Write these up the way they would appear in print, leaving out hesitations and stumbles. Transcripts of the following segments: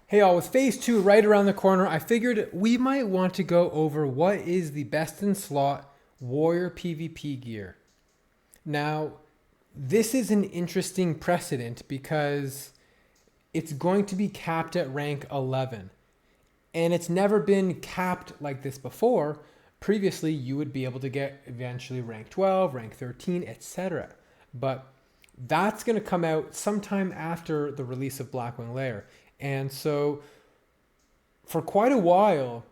Hey all, with phase 2 right around the corner, I figured we might want to go over what is the best in slot warrior PvP gear. Now, this is an interesting precedent because it's going to be capped at rank 11. And it's never been capped like this before. Previously, you would be able to get eventually rank 12, rank 13, etc. But that's going to come out sometime after the release of Blackwing Lair. And so for quite a while,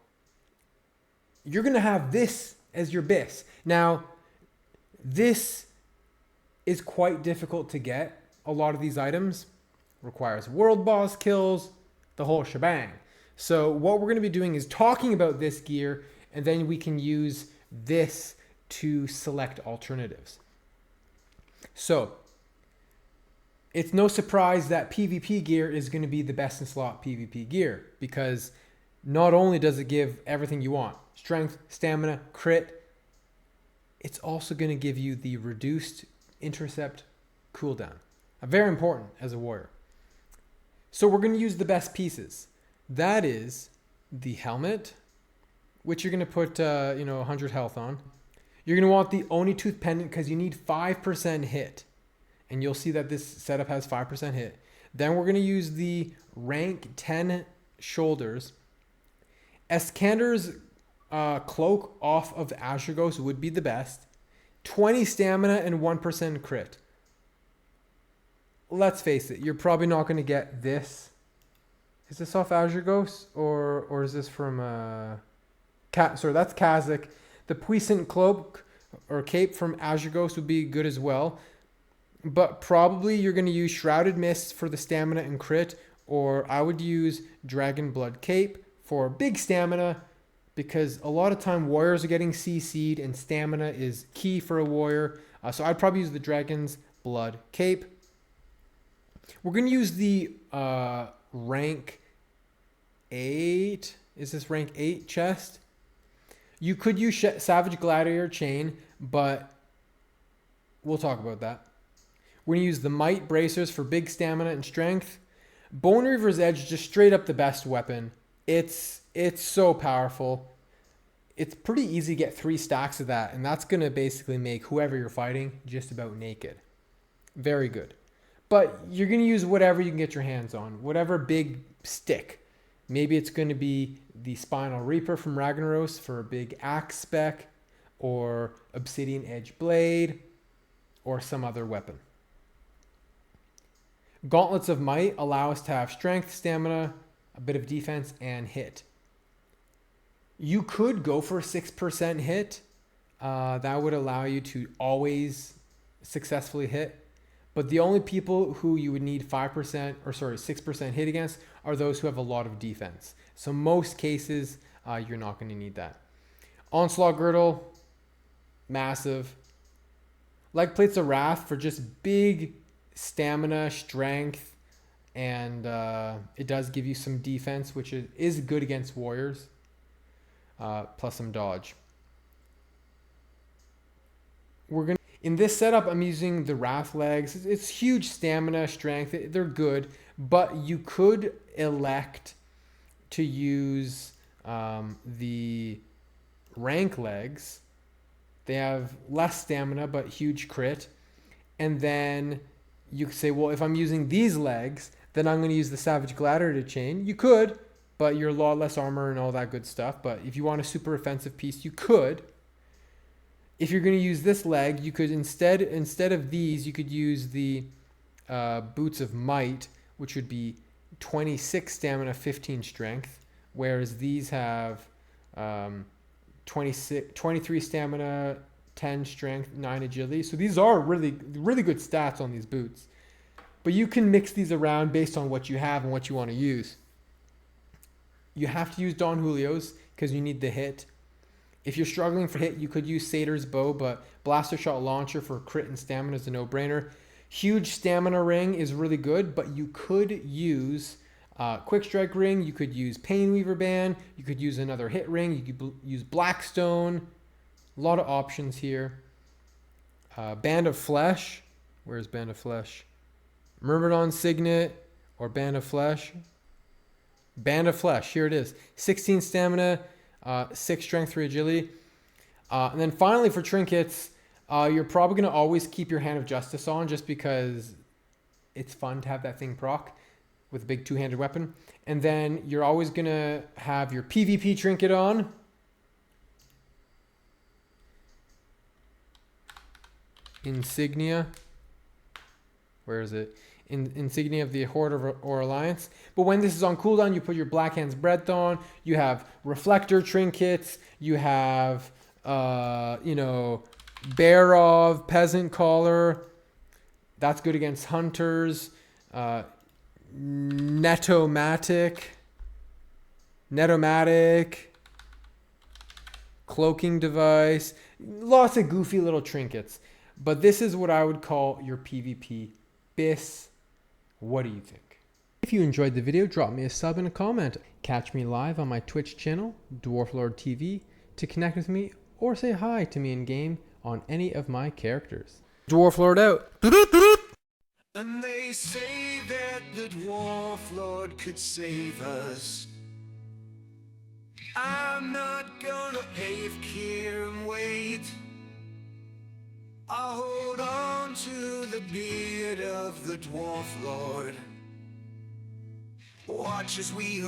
you're going to have this as your BIS. Now, this is quite difficult to get. A lot of these items requires world boss kills, the whole shebang. So what we're going to be doing is talking about this gear, and then we can use this to select alternatives. So it's no surprise that PvP gear is going to be the best in slot PvP gear, because not only does it give everything you want, strength, stamina, crit, it's also going to give you the reduced intercept cooldown. Very important as a warrior. So we're going to use the best pieces. That is the helmet, which you're going to put 100 health on. You're going to want the Oni Tooth pendant because you need 5% hit. And you'll see that this setup has 5% hit. Then we're going to use the rank 10 shoulders. Eskander's cloak off of Azure Ghost would be the best. 20 stamina and 1% crit. Let's face it, you're probably not going to get this. Is this off Azure Ghost or is this from sorry, that's Kazakh. The puissant cloak or cape from Azure Ghost would be good as well. But probably you're going to use Shrouded Mist for the stamina and crit, or I would use Dragon Blood Cape for big stamina, because a lot of time warriors are getting CC'd and stamina is key for a warrior. So I'd probably use the Dragon's Blood Cape. We're going to use the rank 8. Is this rank 8 chest? You could use Savage Gladiator Chain, but we'll talk about that. We're going to use the Might Bracers for big stamina and strength. Bone Reaver's Edge, just straight up the best weapon. It's so powerful. It's pretty easy to get 3 stacks of that, and that's going to basically make whoever you're fighting just about naked. Very good. But you're going to use whatever you can get your hands on, whatever big stick. Maybe it's going to be the Spinal Reaper from Ragnaros for a big axe spec, or Obsidian Edge Blade, or some other weapon. Gauntlets of Might allow us to have strength, stamina, a bit of defense, and hit. You could go for a 6% hit. That would allow you to always successfully hit. But the only people who you would need 6% hit against are those who have a lot of defense. So most cases, you're not going to need that. Onslaught Girdle, massive. Leg Plates of Wrath for just big stamina, strength, and it does give you some defense, which is good against warriors, plus some dodge. In this setup, I'm using the Wrath Legs. It's huge stamina, strength. They're good, but you could elect to use the Rank Legs. They have less stamina, but huge crit. And then you could say, well, if I'm using these legs, then I'm going to use the Savage Gladiator Chain. You could, but you're a lot less armor and all that good stuff. But if you want a super offensive piece, you could. If you're going to use this leg, you could instead of these, you could use the Boots of Might, which would be 26 stamina, 15 strength, whereas these have 23 stamina, 10 strength, 9 agility. So these are really good stats on these boots. But you can mix these around based on what you have and what you want to use. You have to use Don Julio's because you need the hit. If you're struggling for hit, you could use Satyr's Bow, but Blaster Shot Launcher for crit and stamina is a no-brainer. Huge Stamina Ring is really good, but you could use Quick Strike Ring. You could use Painweaver Band. You could use another hit ring. You could use Blackstone. A lot of options here. Band of Flesh. Where's Band of Flesh? Myrmidon Signet or Band of Flesh. Band of Flesh, here it is. 16 stamina, 6 strength, 3 agility. And then finally for trinkets, you're probably going to always keep your Hand of Justice on just because it's fun to have that thing proc with a big two-handed weapon. And then you're always going to have your PvP trinket on. Insignia. Where is it? Insignia of the Horde or Alliance. But when this is on cooldown, you put your Black Hand's Breadth on. You have Reflector trinkets. You have, Barov, Peasant Collar. That's good against hunters. Netomatic. Cloaking device. Lots of goofy little trinkets. But this is what I would call your PvP BIS. What do you think? If you enjoyed the video, drop me a sub and a comment. Catch me live on my Twitch channel, Dwarf Lord TV, to connect with me or say hi to me in game on any of my characters. Dwarf Lord out. And they say that the Dwarf Lord could save us. I'm not gonna pave here and wait. I'll hold on to the beard of the Dwarf Lord. Watch as we